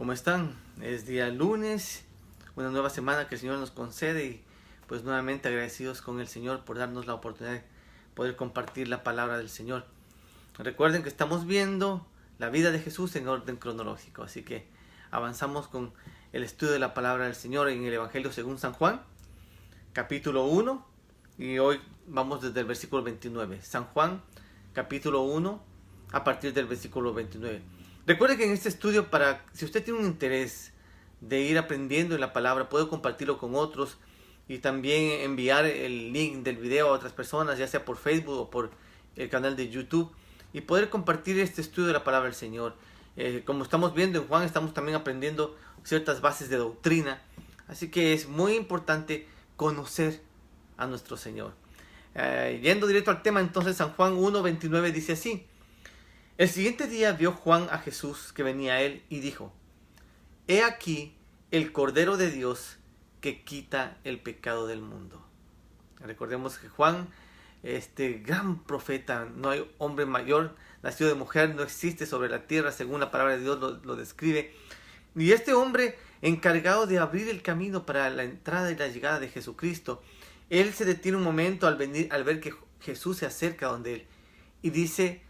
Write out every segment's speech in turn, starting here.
¿Cómo están? Es día lunes, una nueva semana que el Señor nos concede y pues nuevamente agradecidos con el Señor por darnos la oportunidad de poder compartir la palabra del Señor. Recuerden que estamos viendo la vida de Jesús en orden cronológico, así que avanzamos con el estudio de la palabra del Señor en el Evangelio según San Juan, capítulo 1, y hoy vamos desde el versículo 29. San Juan, capítulo 1, a partir del versículo 29. Recuerde que en este estudio, si usted tiene un interés de ir aprendiendo en la palabra, puede compartirlo con otros y también enviar el link del video a otras personas, ya sea por Facebook o por el canal de YouTube, y poder compartir este estudio de la palabra del Señor. Como estamos viendo en Juan, estamos también aprendiendo ciertas bases de doctrina, así que es muy importante conocer a nuestro Señor. Yendo directo al tema, entonces San Juan 1:29 dice así: el siguiente día vio Juan a Jesús que venía a él y dijo: he aquí el Cordero de Dios que quita el pecado del mundo. Recordemos que Juan, este gran profeta, no hay hombre mayor, nacido de mujer, no existe sobre la tierra, según la palabra de Dios lo describe. Y este hombre, encargado de abrir el camino para la entrada y la llegada de Jesucristo, él se detiene un momento al ver que Jesús se acerca donde él y dice: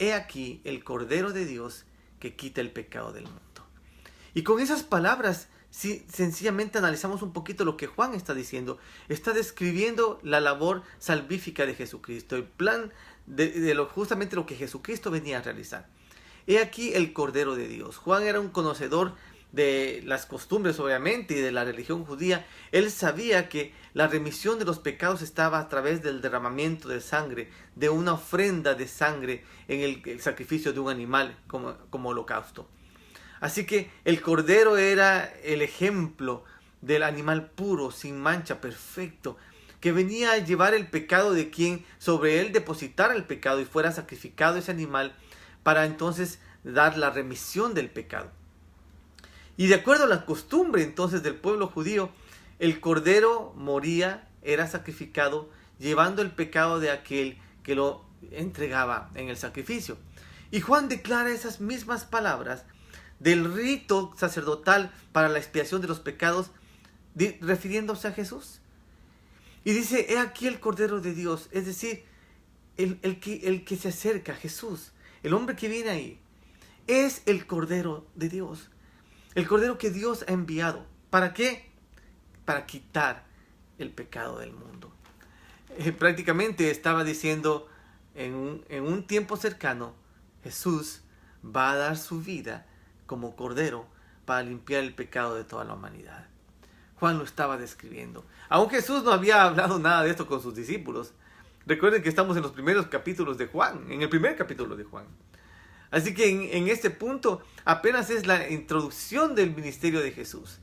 he aquí el Cordero de Dios que quita el pecado del mundo. Y con esas palabras, si sencillamente analizamos un poquito lo que Juan está diciendo, está describiendo la labor salvífica de Jesucristo, el plan justamente lo que Jesucristo venía a realizar. He aquí el Cordero de Dios. Juan era un conocedor de las costumbres, obviamente, y de la religión judía. Él sabía que la remisión de los pecados estaba a través del derramamiento de sangre, de una ofrenda de sangre en el sacrificio de un animal como holocausto. Así que el Cordero era el ejemplo del animal puro, sin mancha, perfecto, que venía a llevar el pecado de quien sobre él depositara el pecado y fuera sacrificado ese animal para entonces dar la remisión del pecado. Y de acuerdo a la costumbre entonces del pueblo judío, el Cordero moría, era sacrificado, llevando el pecado de aquel que lo entregaba en el sacrificio. Y Juan declara esas mismas palabras del rito sacerdotal para la expiación de los pecados, refiriéndose a Jesús. Y dice: he aquí el Cordero de Dios, es decir, el que se acerca a Jesús, el hombre que viene ahí, es el Cordero de Dios. El Cordero que Dios ha enviado. ¿Para qué? Para quitar el pecado del mundo. Prácticamente estaba diciendo, en un tiempo cercano, Jesús va a dar su vida como Cordero para limpiar el pecado de toda la humanidad. Juan lo estaba describiendo. Aún Jesús no había hablado nada de esto con sus discípulos. Recuerden que estamos en los primeros capítulos de Juan, en el primer capítulo de Juan. Así que en este punto apenas es la introducción del ministerio de Jesús.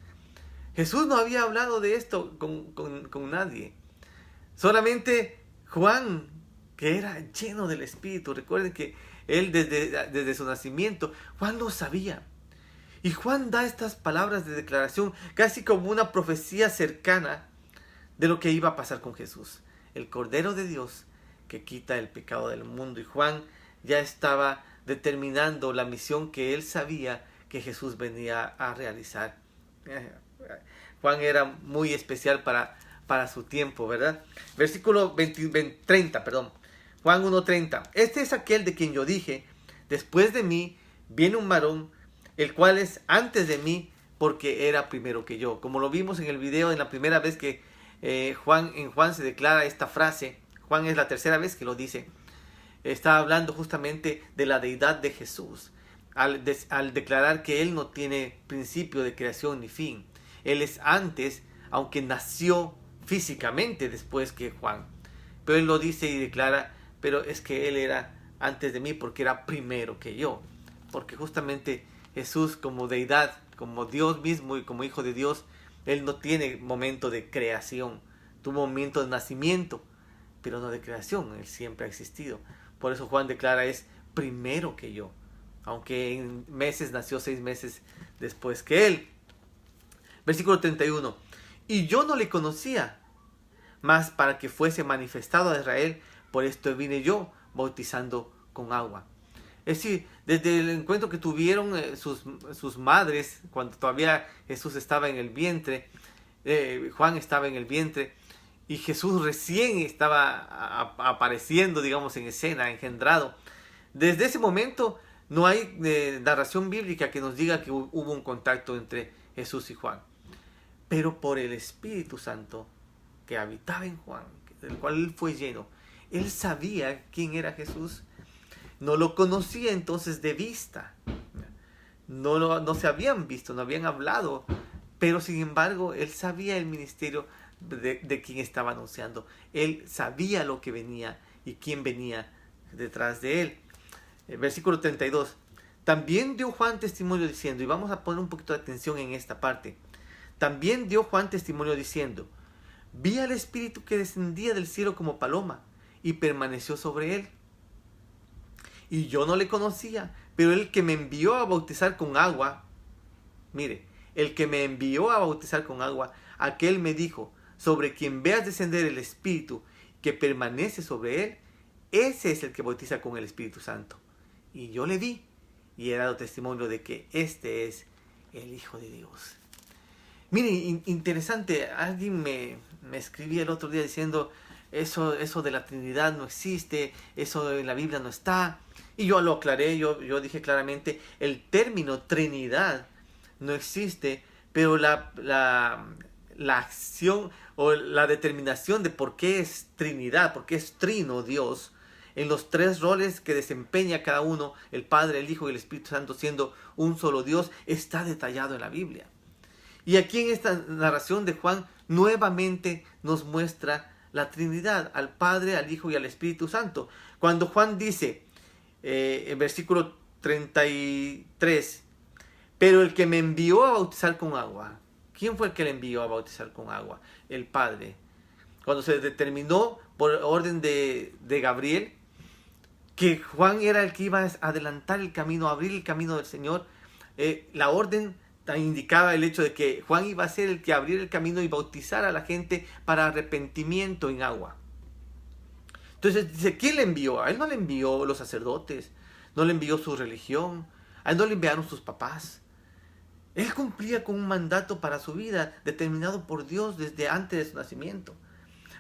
Jesús no había hablado de esto con nadie. Solamente Juan, que era lleno del Espíritu. Recuerden que él desde su nacimiento, Juan lo sabía. Y Juan da estas palabras de declaración casi como una profecía cercana de lo que iba a pasar con Jesús. El Cordero de Dios que quita el pecado del mundo. Y Juan ya estaba determinando la misión que él sabía que Jesús venía a realizar. Juan era muy especial para su tiempo, ¿verdad? Versículo 30, perdón. Juan 1:30. Este es aquel de quien yo dije: después de mí viene un varón, el cual es antes de mí, porque era primero que yo. Como lo vimos en el video, en la primera vez que Juan se declara esta frase. Juan es la tercera vez que lo dice. Está hablando justamente de la deidad de Jesús, al declarar que Él no tiene principio de creación ni fin. Él es antes, aunque nació físicamente después que Juan. Pero Él lo dice y declara: pero es que Él era antes de mí porque era primero que yo. Porque justamente Jesús, como deidad, como Dios mismo y como Hijo de Dios, Él no tiene momento de creación. Tuvo momento de nacimiento, pero no de creación. Él siempre ha existido. Por eso Juan declara: es primero que yo, aunque en meses nació 6 meses después que él. Versículo 31. Y yo no le conocía, mas para que fuese manifestado a Israel, por esto vine yo bautizando con agua. Es decir, desde el encuentro que tuvieron sus madres, cuando todavía Jesús estaba en el vientre, Juan estaba en el vientre, y Jesús recién estaba apareciendo, digamos, en escena, engendrado. Desde ese momento no hay narración bíblica que nos diga que hubo un contacto entre Jesús y Juan. Pero por el Espíritu Santo que habitaba en Juan, del cual él fue lleno, él sabía quién era Jesús. No lo conocía entonces de vista. No se habían visto, no habían hablado. Pero sin embargo, él sabía el ministerio de quien estaba anunciando. Él sabía lo que venía y quién venía detrás de él. Versículo 32. También dio Juan testimonio diciendo, y vamos a poner un poquito de atención en esta parte. También dio Juan testimonio diciendo, vi al Espíritu que descendía del cielo como paloma y permaneció sobre él. Y yo no le conocía, pero el que me envió a bautizar con agua, mire, el que me envió a bautizar con agua, aquel me dijo, sobre quien veas descender el Espíritu que permanece sobre él, ese es el que bautiza con el Espíritu Santo. Y yo le vi y he dado testimonio de que este es el Hijo de Dios. Mire, interesante, alguien me escribía el otro día diciendo, eso de la Trinidad no existe, eso en la Biblia no está. Y yo lo aclaré, yo dije claramente, el término Trinidad no existe, pero la acción o la determinación de por qué es Trinidad, por qué es trino Dios, en los tres roles que desempeña cada uno, el Padre, el Hijo y el Espíritu Santo siendo un solo Dios, está detallado en la Biblia. Y aquí en esta narración de Juan nuevamente nos muestra la Trinidad, al Padre, al Hijo y al Espíritu Santo. Cuando Juan dice, en versículo 33, pero el que me envió a bautizar con agua, ¿quién fue el que le envió a bautizar con agua? El Padre. Cuando se determinó por orden de Gabriel que Juan era el que iba a adelantar el camino, a abrir el camino del Señor, la orden indicaba el hecho de que Juan iba a ser el que abriera el camino y bautizara a la gente para arrepentimiento en agua. Entonces dice, ¿quién le envió? A él no le envió los sacerdotes, no le envió su religión, a él no le enviaron sus papás. Él cumplía con un mandato para su vida determinado por Dios desde antes de su nacimiento.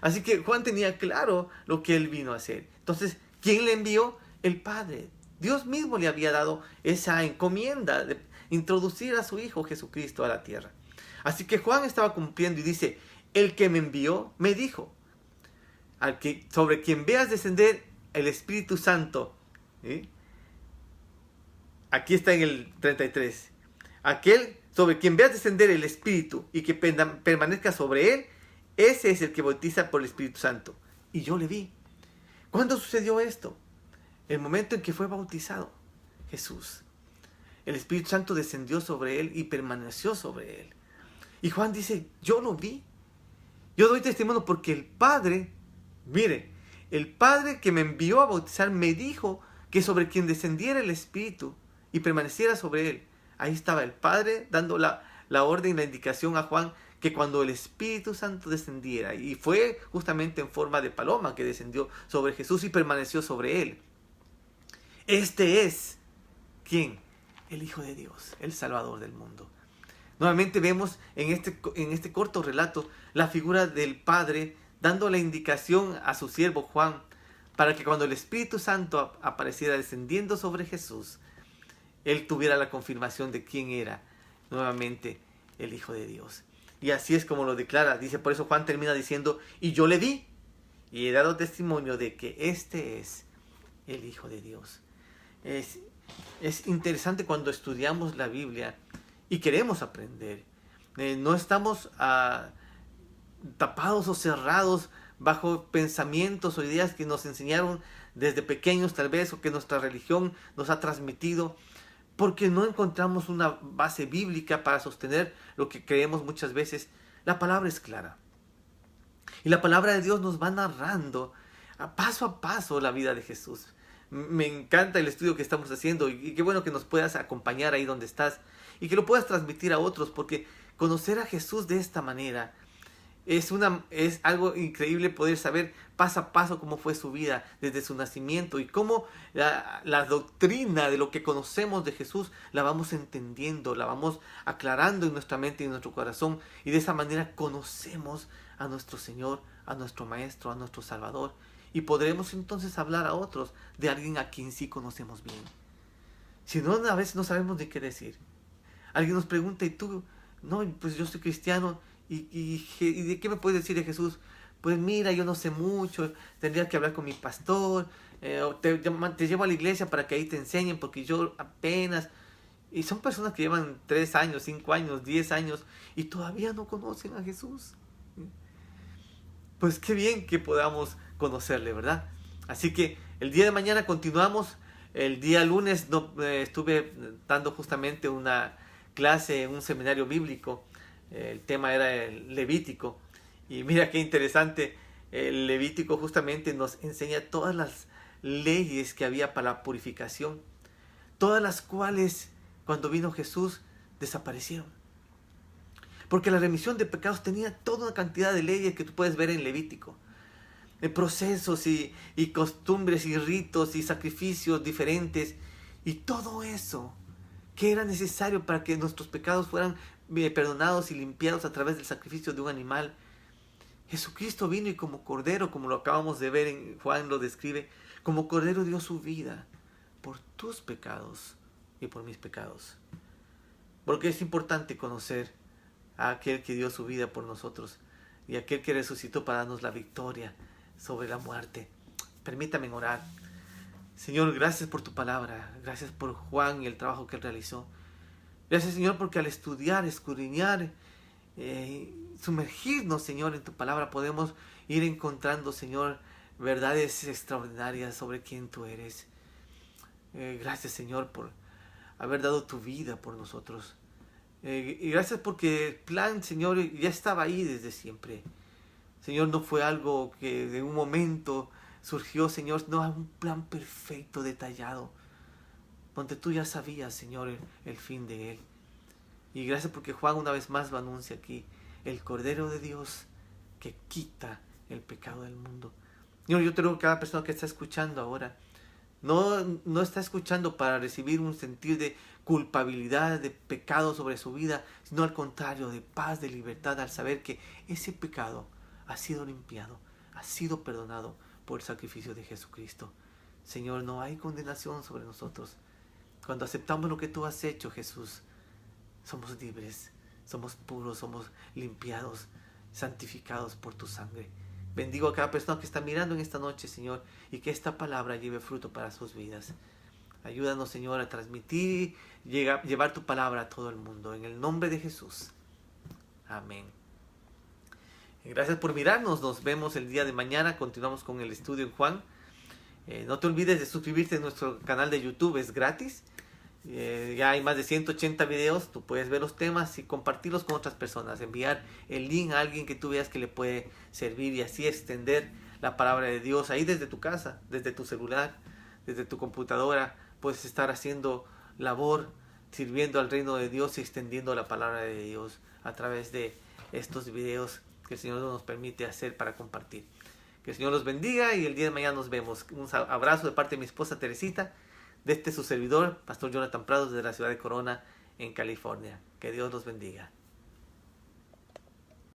Así que Juan tenía claro lo que él vino a hacer. Entonces, ¿quién le envió? El Padre. Dios mismo le había dado esa encomienda de introducir a su Hijo Jesucristo a la tierra. Así que Juan estaba cumpliendo y dice, el que me envió me dijo, sobre quien veas descender el Espíritu Santo. ¿Sí? Aquí está en el 33. Aquel sobre quien veas descender el Espíritu y que permanezca sobre él, ese es el que bautiza por el Espíritu Santo. Y yo le vi. ¿Cuándo sucedió esto? El momento en que fue bautizado Jesús. El Espíritu Santo descendió sobre él y permaneció sobre él. Y Juan dice, yo lo vi. Yo doy testimonio porque el Padre, mire, el Padre que me envió a bautizar me dijo que sobre quien descendiera el Espíritu y permaneciera sobre él. Ahí estaba el Padre dando la orden, la indicación a Juan que cuando el Espíritu Santo descendiera, y fue justamente en forma de paloma que descendió sobre Jesús y permaneció sobre él. Este es, ¿quién? El Hijo de Dios, el Salvador del mundo. Nuevamente vemos en este corto relato la figura del Padre dando la indicación a su siervo Juan para que cuando el Espíritu Santo apareciera descendiendo sobre Jesús, él tuviera la confirmación de quién era nuevamente el Hijo de Dios. Y así es como lo declara. Dice, por eso Juan termina diciendo, y yo le vi y he dado testimonio de que este es el Hijo de Dios. Es interesante cuando estudiamos la Biblia y queremos aprender. No estamos tapados o cerrados bajo pensamientos o ideas que nos enseñaron desde pequeños tal vez, o que nuestra religión nos ha transmitido, porque no encontramos una base bíblica para sostener lo que creemos muchas veces. La palabra es clara. Y la palabra de Dios nos va narrando a paso la vida de Jesús. Me encanta el estudio que estamos haciendo y qué bueno que nos puedas acompañar ahí donde estás y que lo puedas transmitir a otros, porque conocer a Jesús de esta manera Es algo increíble poder saber paso a paso cómo fue su vida desde su nacimiento y cómo la doctrina de lo que conocemos de Jesús la vamos entendiendo, la vamos aclarando en nuestra mente y en nuestro corazón, y de esa manera conocemos a nuestro Señor, a nuestro Maestro, a nuestro Salvador, y podremos entonces hablar a otros de alguien a quien sí conocemos bien. Si no, a veces no sabemos de qué decir. Alguien nos pregunta, ¿y tú? No, pues yo soy cristiano. ¿Y de qué me puedes decir de Jesús? Pues mira, yo no sé mucho, tendría que hablar con mi pastor, te llevo a la iglesia para que ahí te enseñen, porque yo apenas... Y son personas que llevan 3 años, 5 años, 10 años, y todavía no conocen a Jesús. Pues qué bien que podamos conocerle, ¿verdad? Así que el día de mañana continuamos. El día lunes estuve dando justamente una clase en un seminario bíblico. El tema era el Levítico. Y mira qué interesante. El Levítico justamente nos enseña todas las leyes que había para la purificación. Todas las cuales, cuando vino Jesús, desaparecieron. Porque la remisión de pecados tenía toda una cantidad de leyes que tú puedes ver en Levítico. Procesos y costumbres y ritos y sacrificios diferentes. Y todo eso que era necesario para que nuestros pecados fueran perdonados y limpiados a través del sacrificio de un animal. Jesucristo vino y como cordero, como lo acabamos de ver en Juan lo describe, como cordero dio su vida por tus pecados y por mis pecados. Porque es importante conocer a aquel que dio su vida por nosotros y aquel que resucitó para darnos la victoria sobre la muerte. Permítame orar. Señor, gracias por tu palabra, gracias por Juan y el trabajo que él realizó. Gracias, Señor, porque al estudiar, escudriñar, sumergirnos, Señor, en tu palabra, podemos ir encontrando, Señor, verdades extraordinarias sobre quién tú eres. Gracias, Señor, por haber dado tu vida por nosotros. Y gracias porque el plan, Señor, ya estaba ahí desde siempre. Señor, no fue algo que de un momento surgió, Señor, no, un plan perfecto, detallado, donde tú ya sabías, Señor, el fin de él. Y gracias porque Juan una vez más lo anuncia aquí, el Cordero de Dios que quita el pecado del mundo. Señor, yo te ruego que cada persona que está escuchando ahora, no está escuchando para recibir un sentir de culpabilidad, de pecado sobre su vida, sino al contrario, de paz, de libertad, al saber que ese pecado ha sido limpiado, ha sido perdonado por el sacrificio de Jesucristo. Señor, no hay condenación sobre nosotros. Cuando aceptamos lo que tú has hecho, Jesús, somos libres, somos puros, somos limpiados, santificados por tu sangre. Bendigo a cada persona que está mirando en esta noche, Señor, y que esta palabra lleve fruto para sus vidas. Ayúdanos, Señor, a transmitir y llevar tu palabra a todo el mundo. En el nombre de Jesús. Amén. Gracias por mirarnos. Nos vemos el día de mañana. Continuamos con el estudio en Juan. No te olvides de suscribirte a nuestro canal de YouTube. Es gratis. Ya hay más de 180 videos. Tú puedes ver los temas y compartirlos con otras personas. Enviar el link a alguien que tú veas que le puede servir y así extender la palabra de Dios ahí desde tu casa, desde tu celular, desde tu computadora. Puedes estar haciendo labor, sirviendo al reino de Dios y extendiendo la palabra de Dios a través de estos videos que el Señor nos permite hacer para compartir. Que el Señor los bendiga y el día de mañana nos vemos. Un abrazo de parte de mi esposa Teresita, de su servidor, Pastor Jonathan Prados, desde la ciudad de Corona, en California. Que Dios los bendiga.